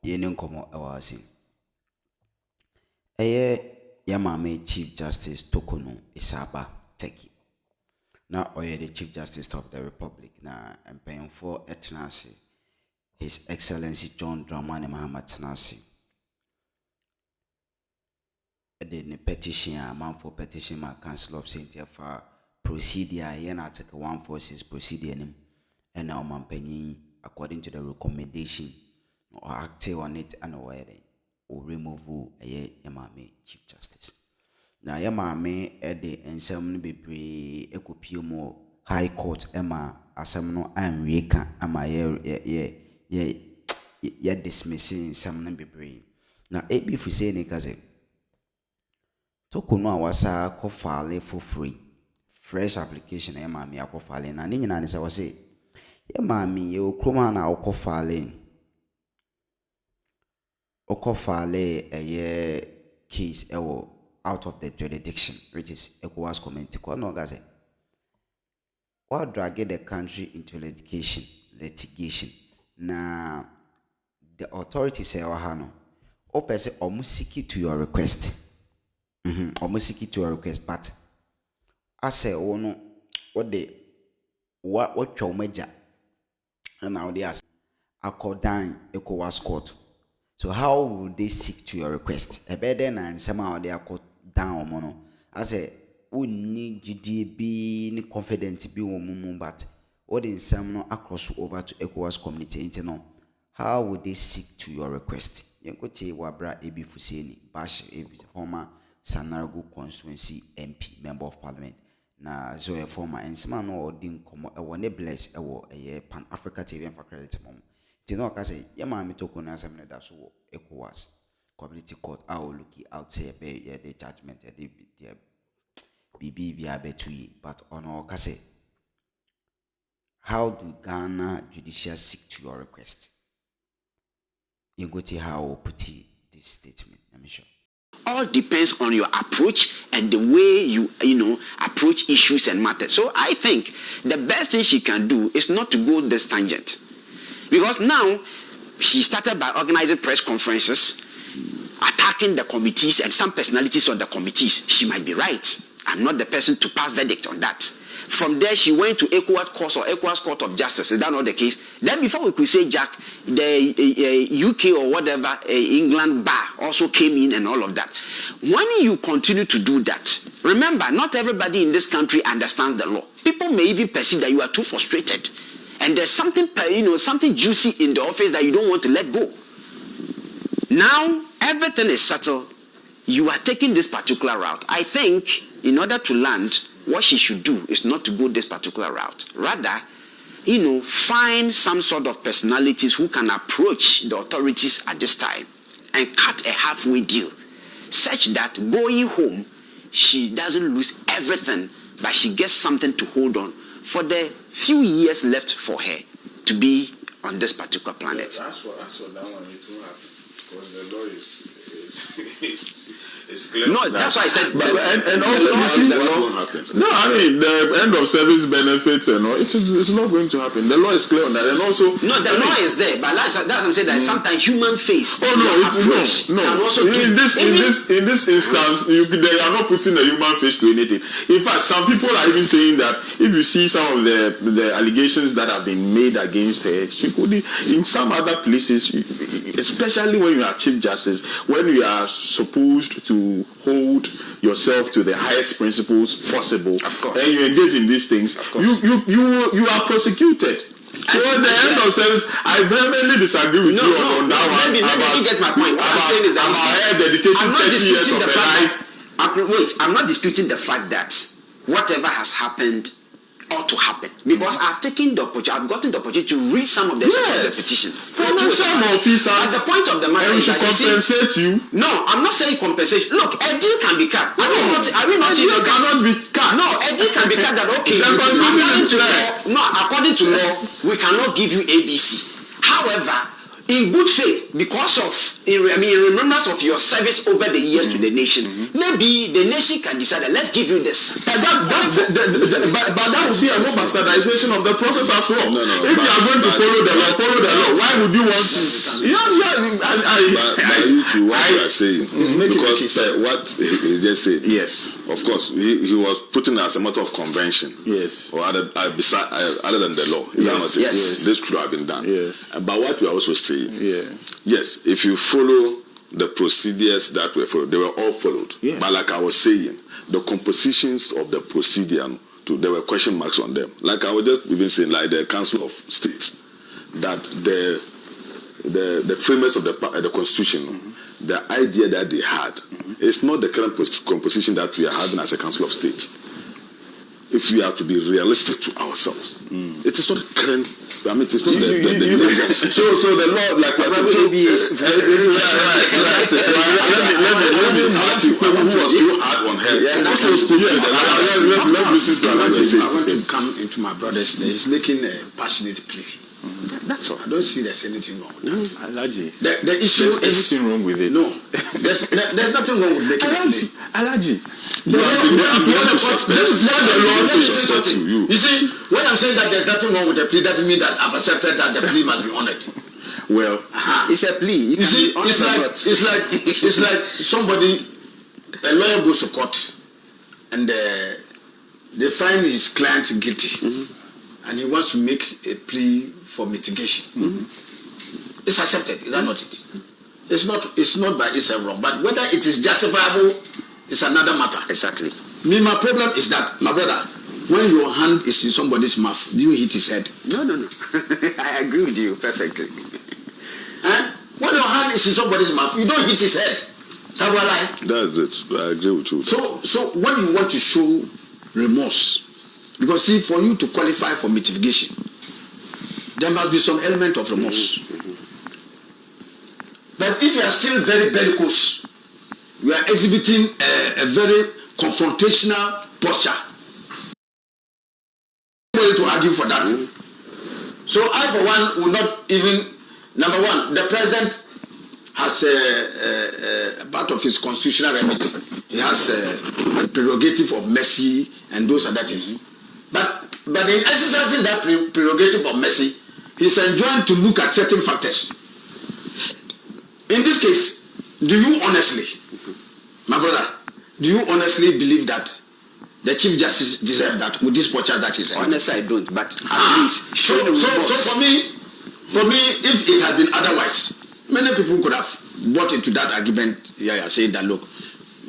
Yenin komo awasi. Eye Yamame Chief Justice Torkono Isaba Teki. Now Oye the Chief Justice of the Republic na paying for etnasi. His Excellency John Dramani Muhammad Tanasi. The petition, a man for petition, my Council of Saint for procedure, yen article 146 procedure, and now man penny according to the recommendation or acting on it and or remove a Yamame Chief Justice. Now Yamame the and some be equipio High Court Emma asamno and reka ama ye dismissing some be now ebi fu say ne kaze Torkono wasa ko file for free fresh application e ma me akofale na nyina ne se wo say ye ma me ye Akroma na akofale ye case ewo out of the jurisdiction which is ECOWAS committee ko no gaze what drag the country into litigation na the authorities say wahano o pese omusiki to your request omusiki to your request but I say ono what your major and now they ask according ECOWAS court. So how will they seek to your request? A better and somehow they are caught down mono. I say we need GDB ni confidence be woman but what in some no across over to ECOWAS community internal. How would they seek to your request? Yankote Wabra Ebi Fuseni, Bash Ebi former Sanargo constituency MP, member of parliament. Na so a former and some no ordin come a one bless a Pan Africa TV for credit mom. Tino Kase, Yamami Torkono as a so ECOWAS community court. I will look out say the judgment the BB betui, but on our Kase. How do Ghana judicial seek to your request? You go to how put this statement. I'm sure. All depends on your approach and the way you approach issues and matters. So I think the best thing she can do is not to go this tangent. Because now she started by organizing press conferences, attacking the committees and some personalities on the committees. She might be right. I'm not the person to pass verdict on that. From there, she went to ECOWAS Court of Justice. Is that not the case? Then before we could say, Jack, the UK or whatever, England bar also came in and all of that. When you continue to do that, remember, not everybody in this country understands the law. People may even perceive that you are too frustrated. And there's something, something juicy in the office that you don't want to let go. Now, everything is settled. You are taking this particular route. I think in order to land, what she should do is not to go this particular route. Rather, find some sort of personalities who can approach the authorities at this time and cut a halfway deal, such that going home, she doesn't lose everything, but she gets something to hold on for the few years left for her to be on this particular planet. Yeah, that's what that one needs to happen, because the law is clear. No, that's why I said. And also, you see, what won't happen. No, I mean the end of service benefits and all. It's not going to happen. The law is clear on that, and also the law is there, but that's what I'm saying. That sometimes human face. Oh no, no. Also in this instance, they are not putting a human face to anything. In fact, some people are even saying that if you see some of the allegations that have been made against her, she could in some other places, especially when you are Chief Justice, when you are supposed to hold yourself to the highest principles possible, of course, and you engage in these things, you are prosecuted. So at the end of service, I vehemently disagree with you on that one. Let me get my point. What I'm saying is that I'm not disputing the fact I'm not disputing the fact that whatever has happened ought to happen, because I've gotten the opportunity to read some of the petition. Financial officers. But the point of the matter is that compensate you. No, I'm not saying compensation. Look, a deal can be cut. Are we not cannot be cut. No, a deal can be cut. That okay. According to law, we cannot give you ABC. However, in good faith, because of in remembrance of your service over the years to the nation, maybe the nation can decide that let's give you this. But that would be a more bastardization of the process as well. No, if you are going to follow the law, why would you want to? What you are saying, because what he just said. Yes, of course, he was putting as a matter of convention. Yes, or other than the law. Is that not it? Yes. This could have been done. Yes, but what we are also saying. Yeah. Yes, if you follow the procedures that were followed, they were all followed. Yeah. But like I was saying, the compositions of the procedure, there were question marks on them. Like I was just even saying, like the Council of States, that the framers of the Constitution, the idea that they had, is not the current composition that we are having as a Council of State. If we are to be realistic to ourselves, it is not the current. I mean, it's not the so the law, like I said, let me Matthew, who was so hard on her. Let's listen to what I want to come into my brother's. He's making a passionate plea. That's all. I don't see there's anything wrong with that. Alaji. The issue is anything wrong with it? No, there's nothing wrong with making a plea. Alaji. You see, when I'm saying that there's nothing wrong with the plea, doesn't mean that I've accepted that the plea must be honored. Well, it's a plea. You see, it's like somebody, a lawyer goes to court, and they find his client guilty, and he wants to make a plea for mitigation. It's accepted. Is that not it? It's not by itself wrong, but whether it is justifiable is another matter. Exactly. My problem is that, my brother, when your hand is in somebody's mouth, do you hit his head? No. I agree with you perfectly. When your hand is in somebody's mouth, you don't hit his head. Sabwalai. That's it. I agree with you. So when you want to show remorse, because see, for you to qualify for mitigation, there must be some element of remorse. But if you are still very bellicose, you are exhibiting a very confrontational posture. Nobody to argue for that. So I, for one, will not even. Number one, the president has a part of his constitutional remit. He has a prerogative of mercy and those other things. But in exercising that prerogative of mercy, he's enjoined to look at certain factors. In this case, do you honestly, my brother, do you honestly believe that the Chief Justice deserves that with this posture that he said? Honestly, I don't, but at least so for me, if it had been otherwise, many people could have bought into that argument, saying that, look,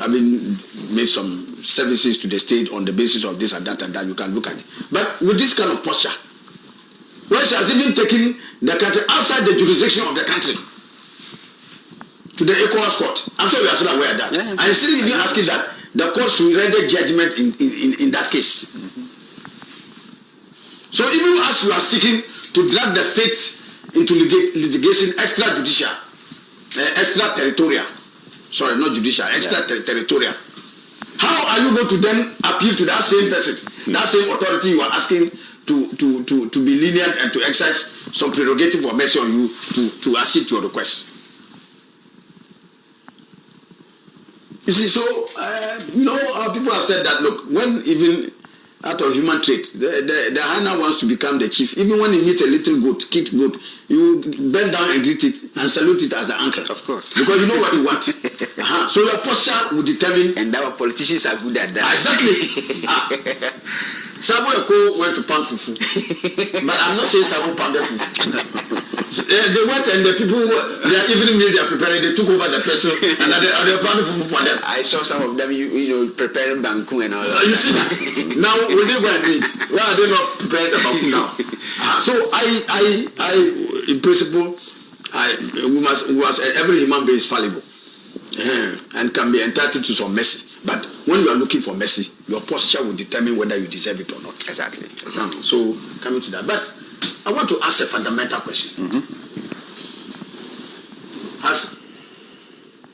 I've been made some services to the state on the basis of this and that, you can look at it. But with this kind of posture, when she has even taken the country outside the jurisdiction of the country, to the ECOWAS court, I'm sure you are still aware of that. Yeah. I'm still even asking that the court should render judgment in that case. So even as you are seeking to drag the state into litigation extrajudicial, extraterritorial, sorry, not judicial, extraterritorial, how are you going to then appeal to that same person, that same authority you are asking to be lenient and to exercise some prerogative or mercy on you to accede to your request? You see, so people have said that, look, when even out of human trait, the hyena wants to become the chief. Even when you meet a little goat, kid goat, you bend down and greet it and salute it as an uncle. Of course. Because you know what you want. So your posture will determine. And our politicians are good at that. Exactly. Sabo Eko went to pound fufu. But I'm not saying Sabo pounded fufu. They went and the people, their evening meal they are preparing, they took over the person and they pounded fufu for them. I saw some of them, preparing banku and all that. You see that? Now, will they go and do it? Why are they not preparing the banku now? So I in principle, we must every human being is fallible and can be entitled to some mercy. But when you are looking for mercy, your posture will determine whether you deserve it or not. Exactly. So coming to that, but I want to ask a fundamental question. Has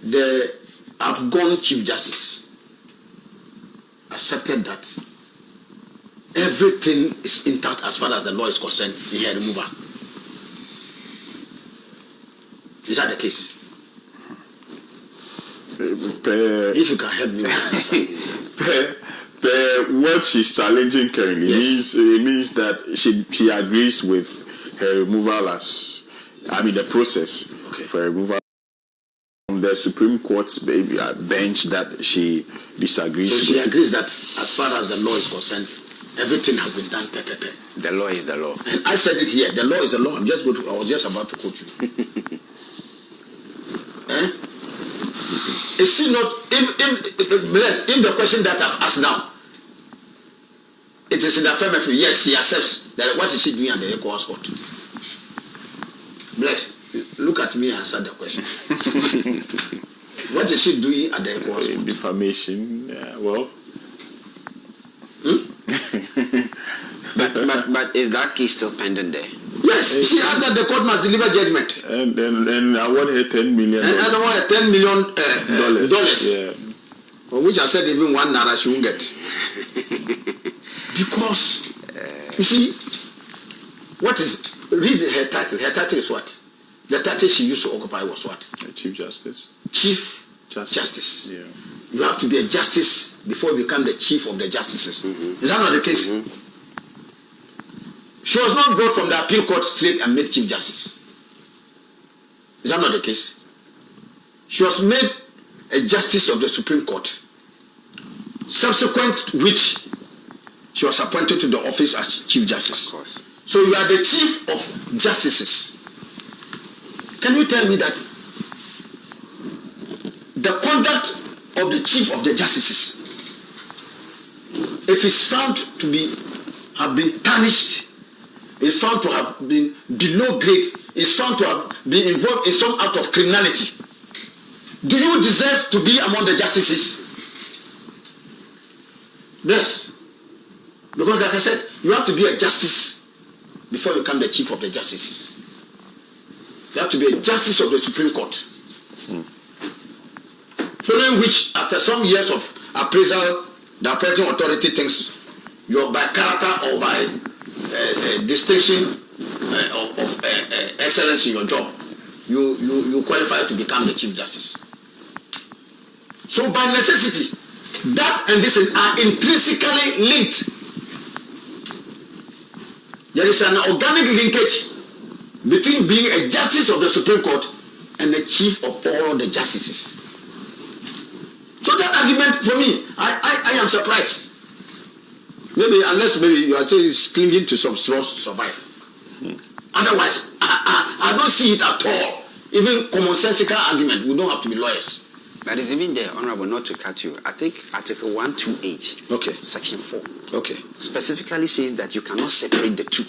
the outgone Chief Justice accepted that everything is intact as far as the law is concerned in her removal? Is that the case? If you can help me with what she's challenging currently means that she agrees with her removal the process for removal from the Supreme Court's bench that she disagrees with. So she agrees that as far as the law is concerned, everything has been done. The law is the law. And I said it here. The law is the law. I was just about to quote you. Is she not? If the question that I've asked now, it is in the affirmative. Yes, she accepts that. What is she doing at the ECOWAS court? Bless. Look at me and answer the question. What is she doing at the ECOWAS court? Defamation. Well. But is that case still pending there? Yes, she asked that the court must deliver judgment. And I want her $10 million. And I want her $10 million dollars. Yeah. For which I said even one naira she won't get. Because you see, read her title. Her title is what? The title she used to occupy was what? Chief Justice. Chief Justice. Yeah. You have to be a justice before you become the chief of the justices. Mm-hmm. Is that not the case? Mm-hmm. She was not brought from the appeal court straight and made chief justice. Is that not the case? She was made a justice of the Supreme Court, subsequent to which she was appointed to the office as chief justice. Of course. So you are the chief of justices. Can you tell me that the conduct of the chief of the justices, if it's found to have been tarnished, is found to have been below grade, is found to have been involved in some act of criminality, do you deserve to be among the justices? Yes. Because like I said, you have to be a justice before you become the chief of the justices. You have to be a justice of the Supreme Court. Following which, after some years of appraisal, the operating authority thinks you're by character or by distinction of excellence in your job, you qualify to become the chief justice. So by necessity, that and this are intrinsically linked. There is an organic linkage between being a justice of the Supreme Court and the chief of all the justices. So that argument, for me, I am surprised. Unless you are clinging to some straws to survive. Otherwise, I don't see it at all. Even commonsensical argument, we don't have to be lawyers. That is even there, Honorable, not to cut you. I think Article 128, okay, Section 4, okay, specifically says that you cannot separate the two.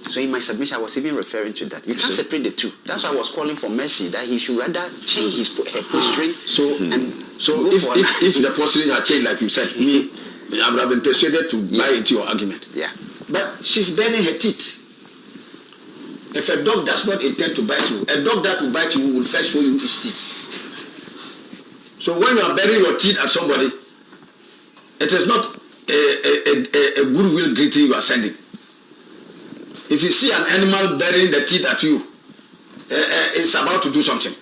So in my submission, I was even referring to that. You can't separate the two. That's why I was calling for mercy, that he should rather change her posturing. So if the posturing had changed, like you said, I would have been persuaded to buy into your argument. Yeah. But she's baring her teeth. If a dog does not intend to bite you, a dog that will bite you will first show you his teeth. So when you are burying your teeth at somebody, it is not a goodwill greeting you are sending. If you see an animal burying the teeth at you, it's about to do something.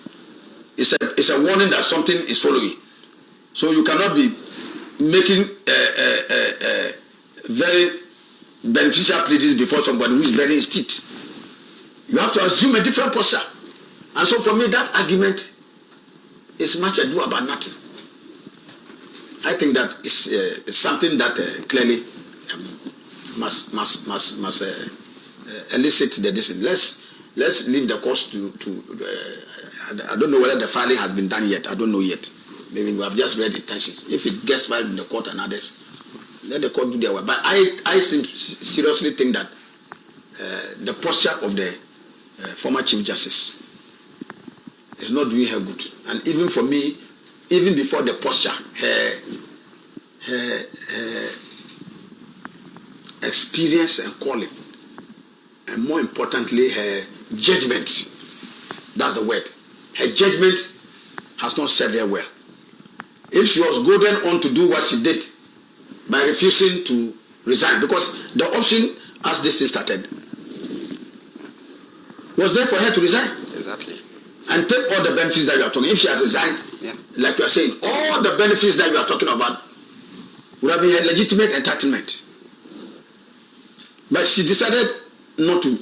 It's a warning that something is following. So you cannot be making very beneficial pleadings before somebody who is burying his teeth. You have to assume a different posture. And so for me, that argument is much ado about nothing. I think that is something that clearly must elicit the decision. Let's leave the course to I don't know whether the filing has been done yet. I don't know yet. Maybe we have just read intentions. If it gets filed in the court and others, let the court do their work. But I seriously think that the posture of the former Chief Justice is not doing her good. And even for me, even before the posture, her experience and calling, and more importantly, her judgment. That's the word. Her judgment has not served her well. If she was golden on to do what she did by refusing to resign, because the option as this thing started was there for her to resign. Exactly. And take all the benefits that you are talking. If she had resigned, like you are saying, all the benefits that you are talking about would have been a legitimate entitlement. But she decided not to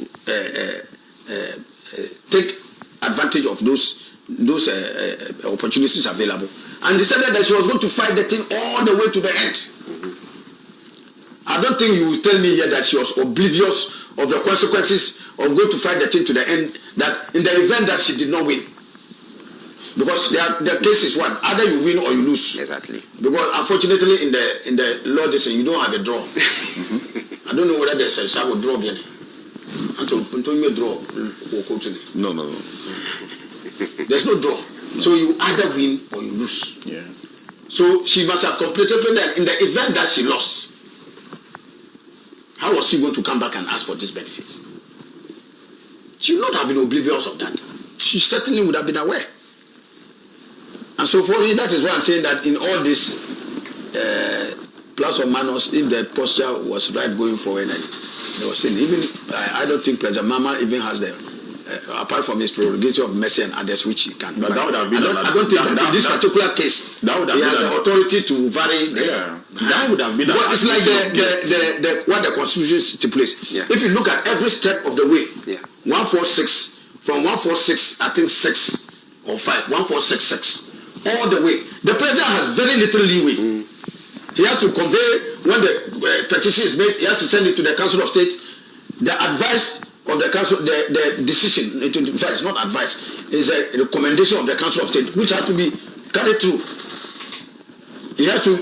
take advantage of those opportunities available, and decided that she was going to fight the thing all the way to the end. I don't think you will tell me here that she was oblivious of the consequences of going to fight the thing to the end, that in the event that she did not win. Because the case is one, either you win or you lose. Exactly. Because unfortunately in the law they say you don't have a draw. I don't know whether there's a sharp draw again. Until you draw. No. There's no draw. So you either win or you lose. Yeah. So she must have completed that in the event that she lost. How was she going to come back and ask for this benefit? She would not have been oblivious of that. She certainly would have been aware. And so for me, that is why I'm saying that in all this, plus or minus, if the posture was right going forward, and they were saying, even I don't think President Mama even has the, apart from his prerogative of mercy and others, which he can. But that would have been. I don't think that in this particular case, that would have he has the authority to vary. That would have been. But it's like the what the Constitution stipulates. Yeah. If you look at every step of the way, 146 from 146, I think 6 or 5, 1466. All the way. The president has very little leeway. He has to convey, when the petition is made, he has to send it to the Council of State. The advice of the Council, the decision, in fact, it's not advice, it's a recommendation of the Council of State, which has to be carried through. He has to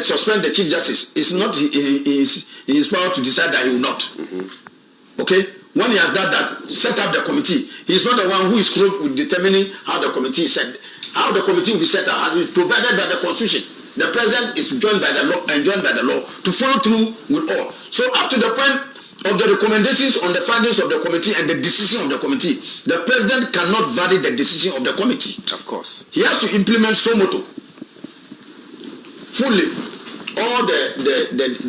suspend the Chief Justice. It's not in his power to decide that he will not. Okay? When he has done that, set up the committee. He's not the one who is close with determining how the committee is set. How the committee will be set up has been provided by the Constitution. The president is joined by the law to follow through with all. So up to the point of the recommendations on the findings of the committee and the decision of the committee, the president cannot vary the decision of the committee. Of course. He has to implement so moto fully all the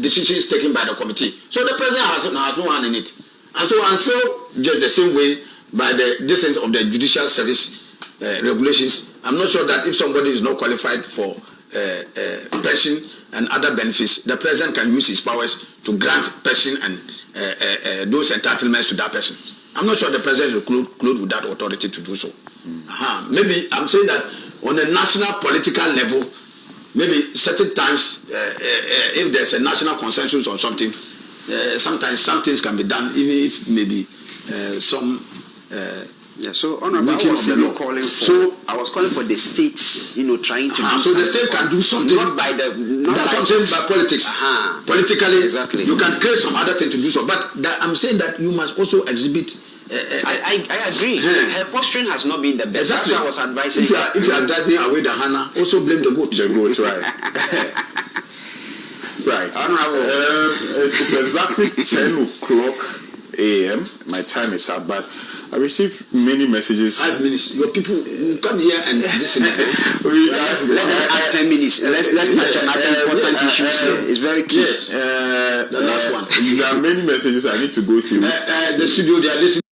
decisions taken by the committee. So the president has no hand in it. And so just the same way by the descent of the judicial service regulations, I'm not sure that if somebody is not qualified for pension and other benefits, the president can use his powers to grant pension and those entitlements to that person. I'm not sure the president is clothed with that authority to do so. Maybe I'm saying that on a national political level, maybe certain times, if there's a national consensus on something, sometimes some things can be done, even if maybe some. So honorable, I was calling for the states, trying to do so the state can do something. Not by politics. Politically, exactly. You can create some other thing to do so. But I'm saying that you must also exhibit. I agree. Her posturing has not been the best. Exactly. That's why I was advising. If you are driving away the Hannah, also blame the goat. The goat, right? Right. Honorable. It's exactly 10 o'clock a.m. My time is up, but I received many messages. 5 minutes. Your people will come here and listen. Let them add 10 minutes. Let's touch on other important issues here. It's very clear. Yes. The last one. There are many messages I need to go through. The studio, they are listening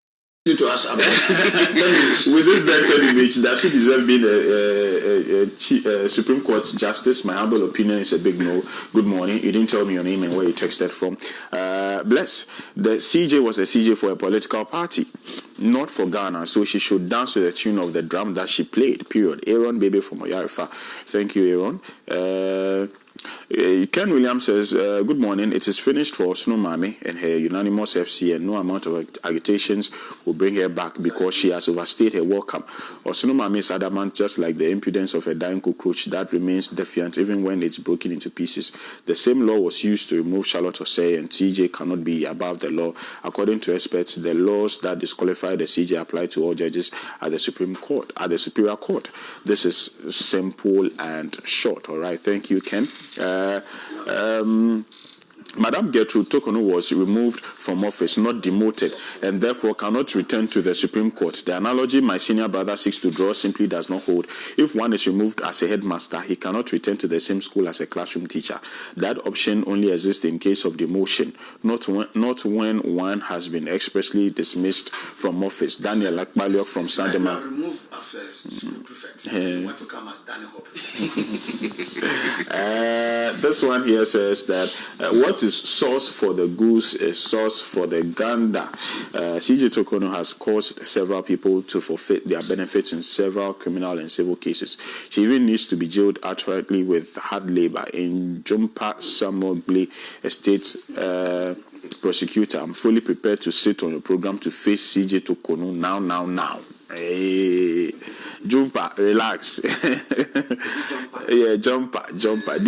to us about 10 minutes. With this dented image, does she deserve being a Supreme Court Justice? My humble opinion is a big no. Good morning. You didn't tell me your name and where you texted from. Bless. The CJ was a CJ for a political party, not for Ghana. So she should dance to the tune of the drum that she played. Period. Aaron Baby from Oyarifa. Thank you, Aaron. Ken Williams says, good morning. It is finished for Osunu Mami and her unanimous FC, and no amount of agitations will bring her back because she has overstayed her welcome. Osunu Mami is adamant, just like the impudence of a dying cockroach that remains defiant even when it's broken into pieces. The same law was used to remove Charlotte Osei, and CJ cannot be above the law. According to experts, the laws that disqualify the CJ apply to all judges at the Supreme Court, at the Superior Court. This is simple and short. All right. Thank you, Ken. Madam Gertrude Torkono was removed from office, not demoted, and therefore cannot return to the Supreme Court. The analogy my senior brother seeks to draw simply does not hold. If one is removed as a headmaster, he cannot return to the same school as a classroom teacher. That option only exists in case of demotion, not when one has been expressly dismissed from office. Daniel Akbaliok from Sandema. Remove affairs, school prefect. Want to come as Daniel Hope. This one here says that what is sauce for the goose is sauce for the gander. CJ Torkono has caused several people to forfeit their benefits in several criminal and civil cases. She even needs to be jailed outrightly with hard labor. In Jumpa Samogli Estate prosecutor, I'm fully prepared to sit on your program to face CJ Torkono now. Hey, Jumpa, relax. Yeah, Jumpa, DJUMPA.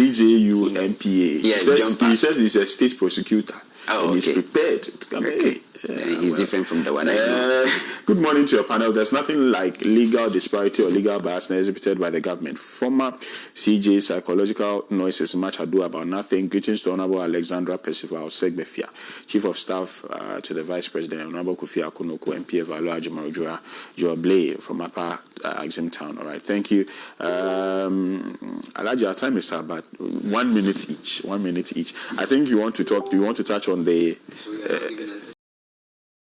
Yeah, He says he's a state prosecutor. Oh, and okay. he's prepared to come in. He's different from the one I know. Good morning to your panel. There's nothing like legal disparity or legal bias exhibited by the government. Former CJ psychological noises much ado about nothing. Greetings to Honorable Alexandra Percival Segbefia, Chief of Staff to the Vice President, Honorable Kofi Akunoko, MPA Valua Jumarujura Joablay from Upper Exim Town. All right, thank you. Alaji, our time is up, but 1 minute each. 1 minute each. I think you want to talk. Do you want to touch on the